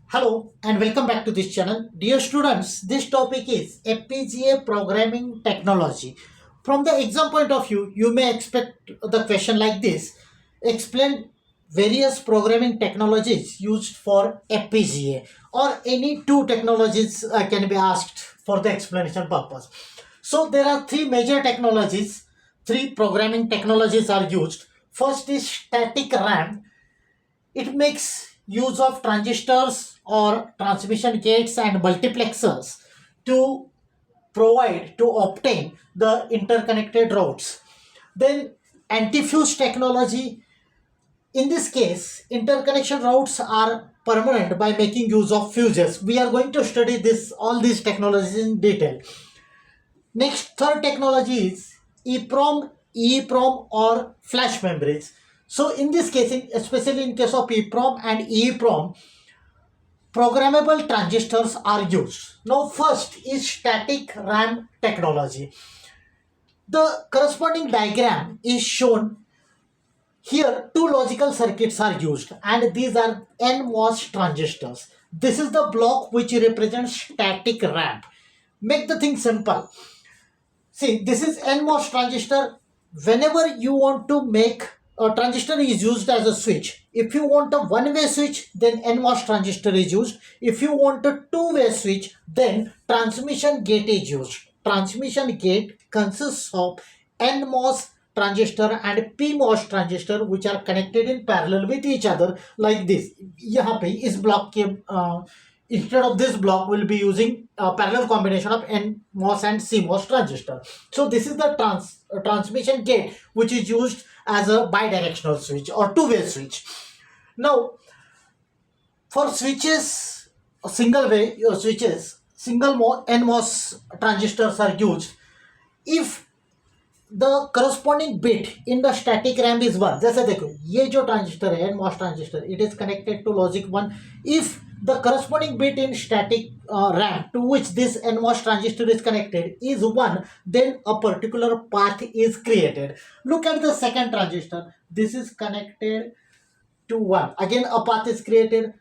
Hello and welcome back to this channel. Dear students, this topic is FPGA programming technology. From the exam point of view, you may expect the question like this. Explain various programming technologies used for FPGA, or any two technologies can be asked for the explanation purpose. So there are three major technologies, three programming technologies are used. First is static RAM. It makes use of transistors or transmission gates and multiplexers to to obtain the interconnected routes. Then antifuse technology. In this case, interconnection routes are permanent by making use of fuses. We are going to study all these technologies in detail. Next, third technology is EPROM or flash memories. So in this case, especially in case of EPROM and EEPROM, programmable transistors are used. Now first is static RAM technology. The corresponding diagram is shown here. Two logical circuits are used and these are NMOS transistors. This is the block which represents static RAM. Make the thing simple. See, this is NMOS transistor. Whenever you want to make a transistor is used as a switch. If you want a one-way switch, then NMOS transistor is used. If you want a two-way switch, then transmission gate is used. Transmission gate consists of NMOS transistor and PMOS transistor which are connected in parallel with each other like this. यहाँ पे इस block के instead of this block we'll be using a parallel combination of NMOS and CMOS transistor. So this is the transmission gate which is used as a bidirectional switch or two-way switch. Now for switches, single way switches, single NMOS transistors are used. If the corresponding bit in the static RAM is 1, जैसे देखो ये जो transistor है NMOS transistor, it is connected to logic 1. If the corresponding bit in static RAM to which this NMOS transistor is connected is 1, then a particular path is created. Look at the second transistor. This is connected to 1. Again a path is created.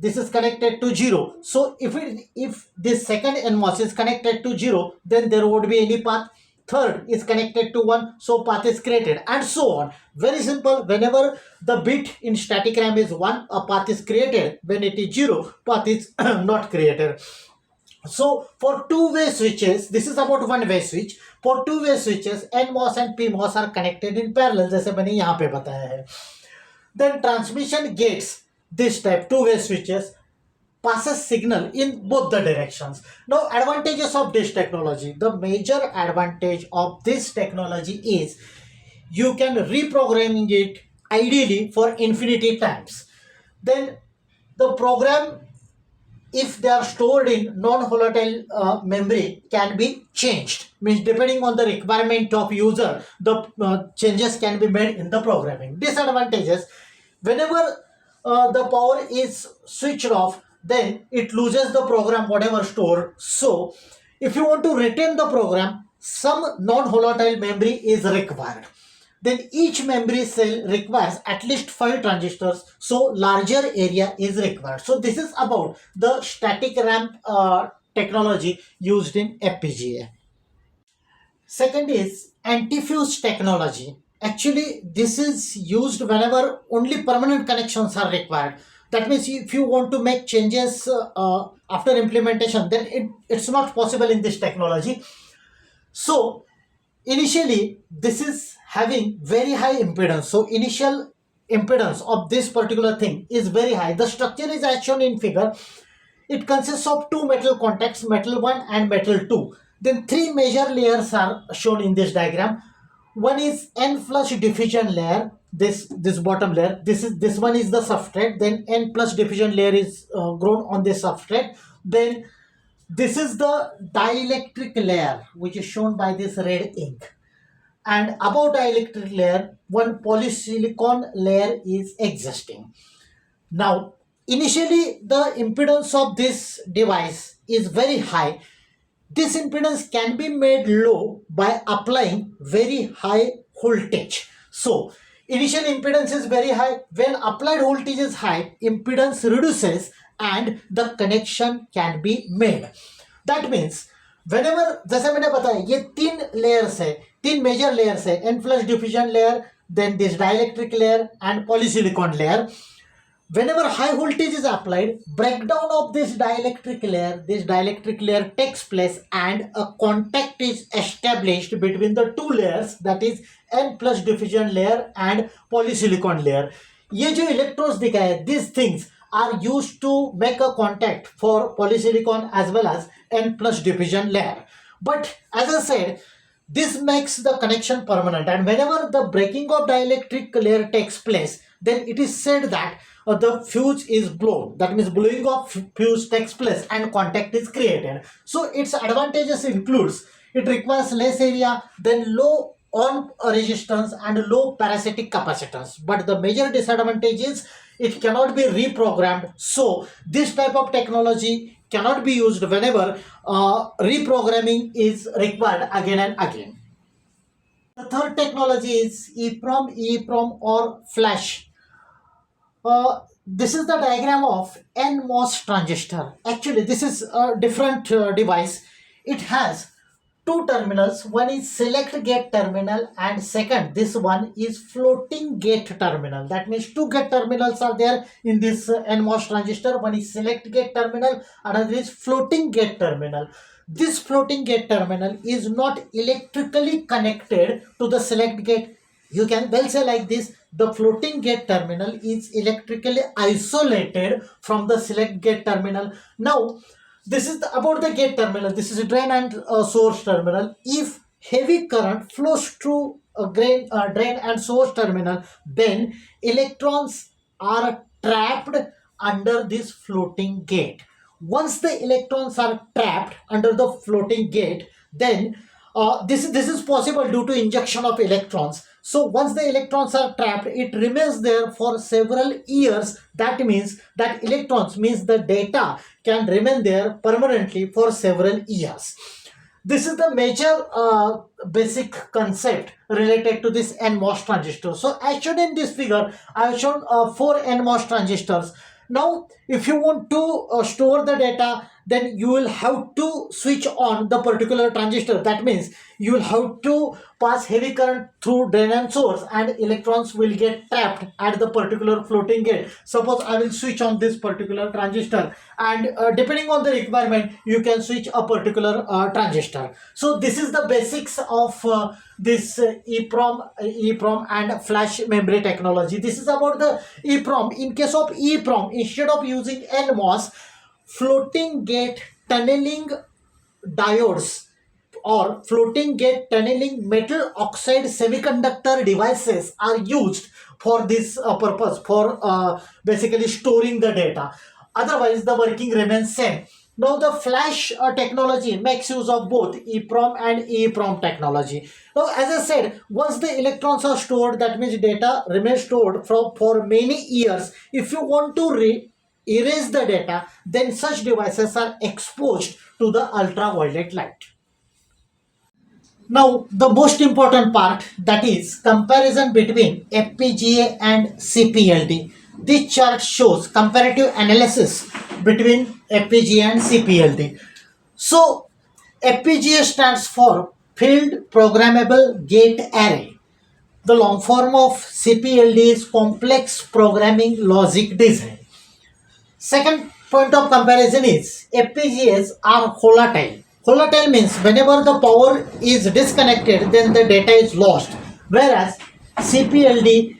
This is connected to 0. So if this second NMOS is connected to 0, then there would be any path. Third is connected to 1, so path is created, and so on. Very simple. Whenever the bit in static RAM is 1, a path is created. When it is 0, path is not created. So for two-way switches, this is about one-way switch. For two-way switches, NMOS and PMOS are connected in parallel, जैसे मैंने यहाँ पे बताया है. Then transmission gates, this type two-way switches, passes signal in both the directions. Now advantages of this technology. The major advantage of this technology is you can reprogramming it ideally for infinity times. Then the program, if they are stored in non-volatile memory, can be changed. Means depending on the requirement of user, the changes can be made in the programming. Disadvantages: whenever the power is switched off, then it loses the program whatever stored. So if you want to retain the program, some non-volatile memory is required. Then each memory cell requires at least 5 transistors, so larger area is required. So this is about the static RAM technology used in FPGA. Second is antifuse technology. Actually, this is used whenever only permanent connections are required. That means if you want to make changes after implementation, then it's not possible in this technology. So initially, this is having very high impedance. So initial impedance of this particular thing is very high. The structure is as shown in figure. It consists of two metal contacts, metal 1 and metal 2. Then three major layers are shown in this diagram. One is N flush diffusion layer, this bottom layer. This one is the substrate. Then N plus diffusion layer is grown on this substrate. Then this is the dielectric layer which is shown by this red ink. And above dielectric layer, one polysilicon layer is existing. Now initially the impedance of this device is very high. This impedance can be made low by applying very high voltage. So initial impedance is very high. When applied voltage is high, impedance reduces and the connection can be made. That means whenever, जैसे मैंने बताया, ये तीन layers है, तीन major layers है, N plus diffusion layer, then this dielectric layer and polysilicon layer. Whenever high voltage is applied, breakdown of this dielectric layer takes place and a contact is established between the two layers, that is N plus diffusion layer and polysilicon layer. ये जो electrodes दिखाए, these things are used to make a contact for polysilicon as well as N plus diffusion layer. But as I said, this makes the connection permanent, and whenever the breaking of dielectric layer takes place, then it is said that the fuse is blown. That means blowing of fuse takes place and contact is created. So its advantages includes it requires less area, then low on resistance and low parasitic capacitance. But the major disadvantage is it cannot be reprogrammed. So this type of technology cannot be used whenever reprogramming is required again and again. The third technology is EPROM or flash. This is the diagram of NMOS transistor. Actually, this is a different device. It has two terminals. One is select gate terminal and second, this one is floating gate terminal. That means two gate terminals are there in this NMOS transistor. One is select gate terminal, another is floating gate terminal. This floating gate terminal is not electrically connected to the select gate. You can well say like this, the floating gate terminal is electrically isolated from the select gate terminal. Now, this is about the gate terminal. This is a drain and source terminal. If heavy current flows through a drain and source terminal, then electrons are trapped under this floating gate. Once the electrons are trapped under the floating gate, then this is possible due to injection of electrons. So once the electrons are trapped, it remains there for several years. That means that electrons means the data can remain there permanently for several years. This is the major basic concept related to this NMOS transistor. So as shown in this figure, I have shown 4 NMOS transistors. Now, if you want to store the data, then you will have to switch on the particular transistor. That means you will have to pass heavy current through drain and source, and electrons will get trapped at the particular floating gate. Suppose I will switch on this particular transistor, and depending on the requirement, you can switch a particular transistor. So this is the basics of this EPROM and flash memory technology. This is about the EPROM. In case of EPROM, instead of using NMOS, floating gate tunneling diodes or floating gate tunneling metal oxide semiconductor devices are used for this purpose, for basically storing the data. Otherwise, the working remains same. Now, the flash technology makes use of both EPROM and EEPROM technology. Now, as I said, once the electrons are stored, that means data remains stored for many years. If you want to erase the data, then such devices are exposed to the ultraviolet light. Now, the most important part, that is comparison between FPGA and CPLD. This chart shows comparative analysis between FPGA and CPLD. So, FPGA stands for Field Programmable Gate Array. The long form of CPLD is Complex Programming Logic Design. Second point of comparison is FPGAs are volatile. Volatile means whenever the power is disconnected, then the data is lost. Whereas CPLD,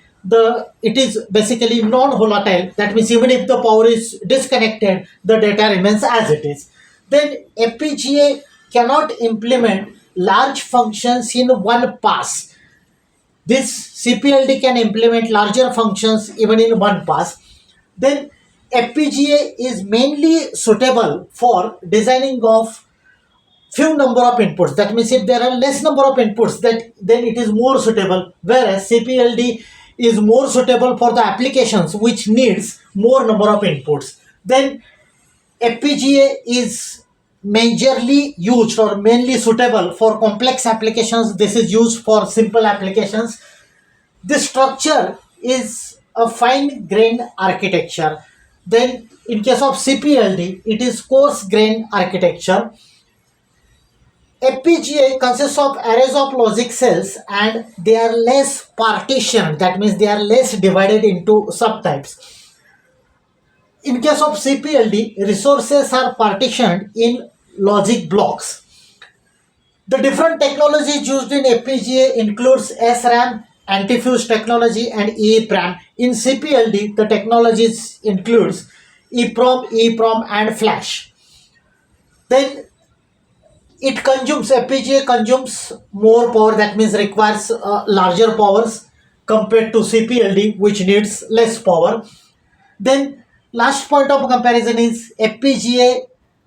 it is basically non-volatile. That means even if the power is disconnected, the data remains as it is. Then FPGA cannot implement large functions in one pass. This CPLD can implement larger functions even in one pass. Then FPGA is mainly suitable for designing of few number of inputs. That means if there are less number of inputs, then it is more suitable. Whereas CPLD is more suitable for the applications which needs more number of inputs. Then FPGA is majorly used or mainly suitable for complex applications. This is used for simple applications. This structure is a fine-grained architecture. Then in case of CPLD, it is coarse grain architecture. FPGA consists of arrays of logic cells and they are less partitioned. That means they are less divided into subtypes. In case of CPLD, resources are partitioned in logic blocks. The different technologies used in FPGA includes SRAM, Antifuse technology and EPROM. In CPLD, the technologies includes EPROM and flash. Then FPGA consumes more power, that means requires larger powers compared to CPLD which needs less power. Then last point of comparison is FPGA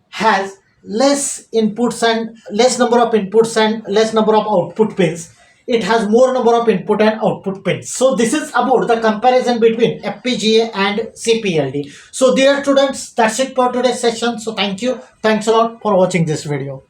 has less inputs and less number of inputs and less number of output pins. It has more number of input and output pins. So this is about the comparison between FPGA and CPLD. So dear students, that's it for today's session. So thank you. Thanks a lot for watching this video.